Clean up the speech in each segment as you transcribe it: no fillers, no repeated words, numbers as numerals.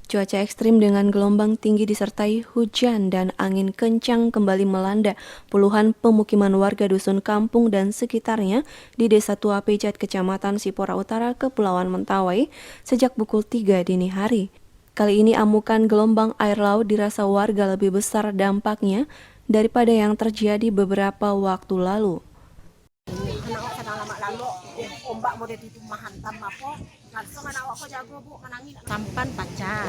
Cuaca ekstrim dengan gelombang tinggi disertai hujan dan angin kencang kembali melanda puluhan pemukiman warga dusun Kampung dan sekitarnya di Desa Tua Pejat, Kecamatan Sipora Utara, Kepulauan Mentawai sejak pukul 3 dini hari. Kali ini amukan gelombang air laut dirasa warga lebih besar dampaknya daripada yang terjadi beberapa waktu lalu. Anak awak kadang lama lalu ombak mau di rumah hantam apa langsung anak awak ko jago bu menangin sampan pacar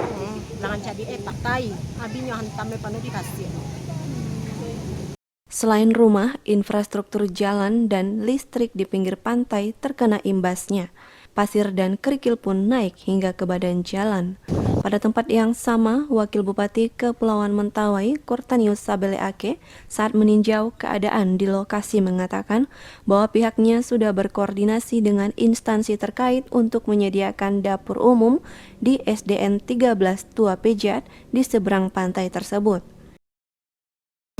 jangan jadi patai abinya hantam panu dikasih. Selain rumah, infrastruktur jalan dan listrik di pinggir pantai terkena imbasnya. Pasir dan kerikil pun naik hingga ke badan jalan. Pada tempat yang sama, Wakil Bupati Kepulauan Mentawai, Kortanius Sabeleake, saat meninjau keadaan di lokasi mengatakan bahwa pihaknya sudah berkoordinasi dengan instansi terkait untuk menyediakan dapur umum di SDN 13 Tua Pejat di seberang pantai tersebut.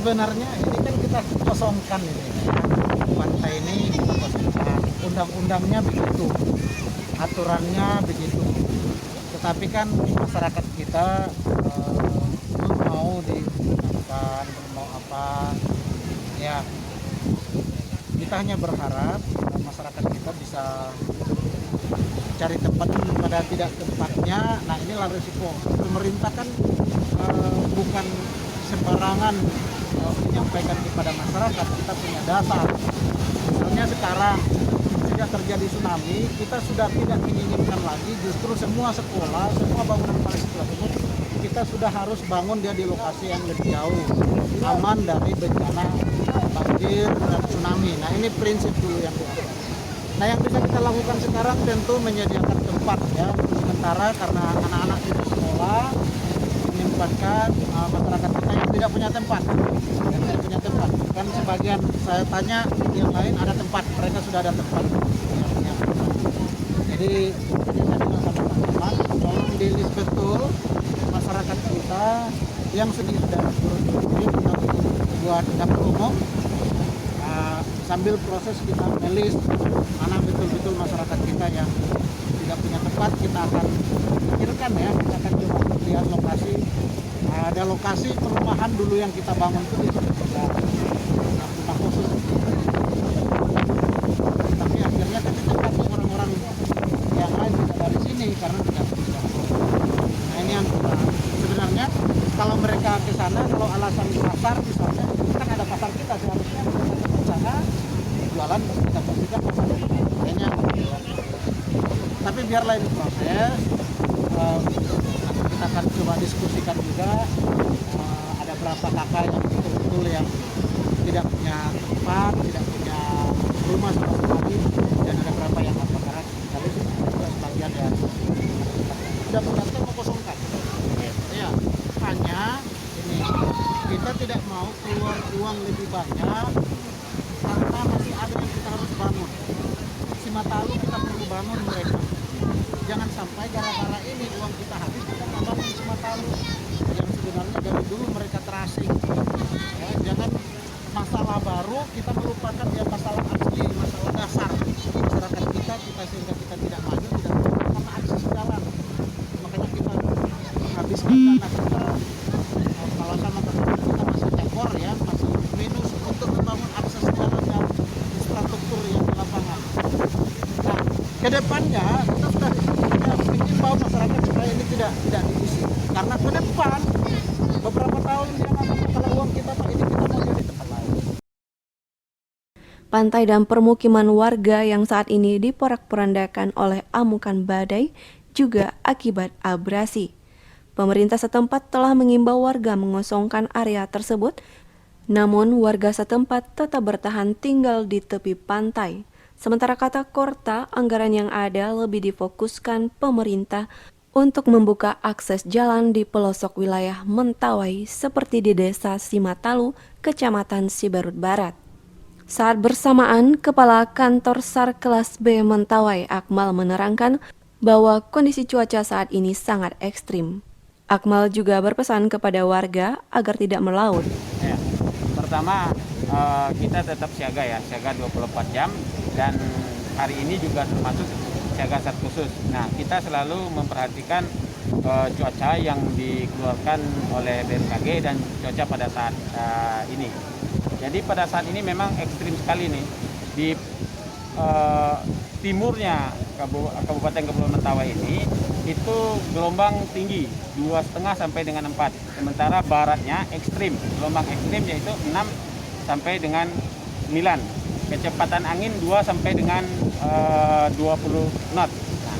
Sebenarnya ini kan kita kosongkan ini ya. Pantai ini kita kosongkan. Undang-undangnya begitu, aturannya begitu. Tetapi kan masyarakat kita belum mau digunakan, belum mau apa. Ya, kita hanya berharap masyarakat kita bisa cari tempat pada tidak tempatnya. Nah, inilah risiko. Pemerintah kan bukan sembarangan menyampaikan kepada masyarakat, kita punya data. Misalnya sekarang sejak terjadi tsunami, kita sudah tidak menginginkan lagi justru semua sekolah, semua bangunan tersebut kita sudah harus bangun dia di lokasi yang lebih jauh, aman dari bencana banjir dan tsunami. Nah, ini prinsip dulu yang kita. Nah, yang bisa kita lakukan sekarang tentu menyediakan tempat ya untuk sementara karena anak-anak tidak sekolah, menyempatkan masyarakat kita yang tidak punya tempat, kan sebagian saya tanya yang lain ada tempat, mereka sudah ada tempat. Jadi saya bilang sama teman-teman, tolong dilis betul masyarakat kita yang sudah buat dapur umum. Sambil proses kita melis mana betul-betul masyarakat kita yang tidak punya tempat, kita akan pikirkan ya, kita akan coba lihat lokasi. Ada lokasi perumahan dulu yang kita bangun itu di rumah khusus. Tapi akhirnya kan ditempati orang-orang yang lain tidak dari sini karena tidak bisa. Nah, ini yang kita sebenarnya kalau mereka ke sana, kalau alasan pasar misalnya, kan ada pasar kita seharusnya ke sana jualan kita pastikan pasar kayaknya. Tapi biarlah ini proses. Kita akan coba diskusikan juga ada berapa kakak yang betul-betul yang tidak punya tempat, tidak punya rumah sama sekali, dan ada berapa yang kebakaran. Tapi juga sebagian yang sudah mendaftar mengkosongkan. Ya, hanya ini kita tidak mau keluar uang lebih banyak karena masih ada yang kita harus bangun. Simatalu kita perlu bangun mereka. Jangan sampai gara-gara ini uang kita habis kita nggak bangun Simatalu yang sebenarnya dari dulu mereka terasing. Ya, jangan masalah baru kita melupakan ya masalah asli, masalah dasar masyarakat kita sehingga kita tidak maju tidak karena akses jalan. Makanya kita menghabiskan dana kita kalau sama teman kita masih tekor ya, masih minus untuk membangun akses jalan dan infrastruktur yang di lapangan. Nah, kedepannya kita sudah mengimbau masyarakat supaya ini tidak diisi karena ke depan beberapa tahun yang akan masalah uang kita Pak ini kita mau jadi tempat lain. Pantai dan permukiman warga yang saat ini diporak-porandakan oleh amukan badai juga akibat abrasi. Pemerintah setempat telah mengimbau warga mengosongkan area tersebut, namun warga setempat tetap bertahan tinggal di tepi pantai. Sementara kata Korta, anggaran yang ada lebih difokuskan pemerintah untuk membuka akses jalan di pelosok wilayah Mentawai seperti di Desa Simatalu, Kecamatan Siberut Barat. Saat bersamaan, Kepala Kantor SAR Kelas B Mentawai, Akmal, menerangkan bahwa kondisi cuaca saat ini sangat ekstrim. Akmal juga berpesan kepada warga agar tidak melaut. Ya, pertama kita tetap siaga ya, siaga 24 jam dan hari ini juga termasuk siaga SAR khusus. Nah, kita selalu memperhatikan cuaca yang dikeluarkan oleh BMKG dan cuaca pada saat ini. Jadi pada saat ini memang ekstrim sekali nih di timurnya Kabupaten Kepulauan Mentawai ini itu gelombang tinggi 2,5 sampai dengan 4. Sementara baratnya ekstrim, gelombang ekstrim yaitu 6 sampai dengan 9. Kecepatan angin 2 sampai dengan 20 knot. Nah,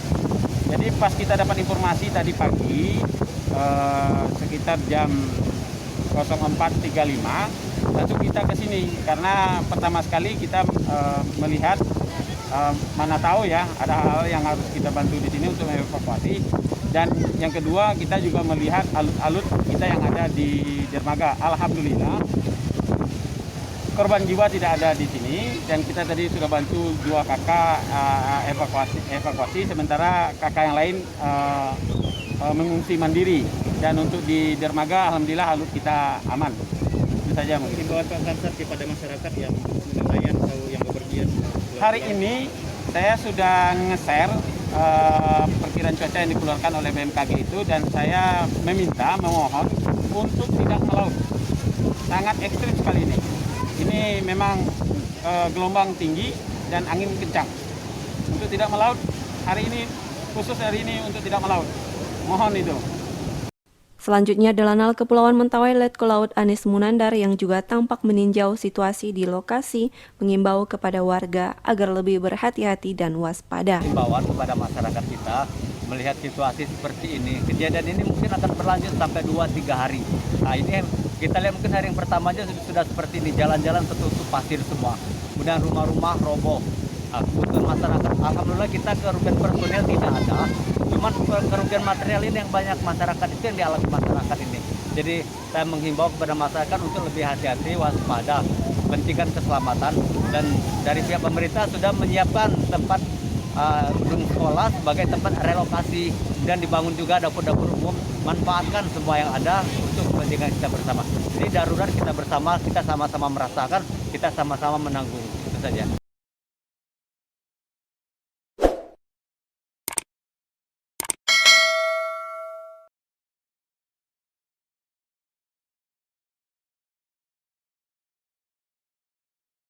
jadi pas kita dapat informasi tadi pagi sekitar jam 04.35 langsung kita ke sini karena pertama sekali kita melihat mana tahu ya ada hal yang harus kita bantu di sini untuk evakuasi, dan yang kedua kita juga melihat alut-alut kita yang ada di dermaga. Alhamdulillah korban jiwa tidak ada di sini dan kita tadi sudah bantu 2 kakak evakuasi sementara kakak yang lain mengungsi mandiri, dan untuk di dermaga alhamdulillah alut kita aman. Itu saja mungkin. Himbauan Pak Kansat kepada masyarakat yang nelayan atau yang bepergian. Hari ini saya sudah nge-share perkiraan cuaca yang dikeluarkan oleh BMKG itu, dan saya memohon untuk tidak melaut. Sangat ekstrim sekali ini. Ini memang gelombang tinggi dan angin kencang. Untuk tidak melaut hari ini, khusus hari ini untuk tidak melaut. Mohon itu. Selanjutnya, Dalanal Kepulauan Mentawai Letko Laut Anis Munandar yang juga tampak meninjau situasi di lokasi mengimbau kepada warga agar lebih berhati-hati dan waspada. Himbauan kepada masyarakat kita melihat situasi seperti ini. Kejadian ini mungkin akan berlanjut sampai 2-3 hari. Nah ini kita lihat mungkin hari yang pertama aja sudah seperti ini, jalan-jalan tertutup pasir semua. Kemudian rumah-rumah roboh. Nah, kebutuhan masyarakat, alhamdulillah kita kerugian personil tidak ada. Cuman kerugian material ini yang banyak masyarakat itu yang dialami masyarakat ini. Jadi saya menghimbau kepada masyarakat untuk lebih hati-hati, waspada, pentingkan keselamatan, dan dari pihak pemerintah sudah menyiapkan tempat gedung sekolah sebagai tempat relokasi dan dibangun juga dapur-dapur umum. Manfaatkan semua yang ada untuk kepentingan kita bersama. Jadi darurat kita bersama, kita sama-sama merasakan, kita sama-sama menanggung. Itu saja.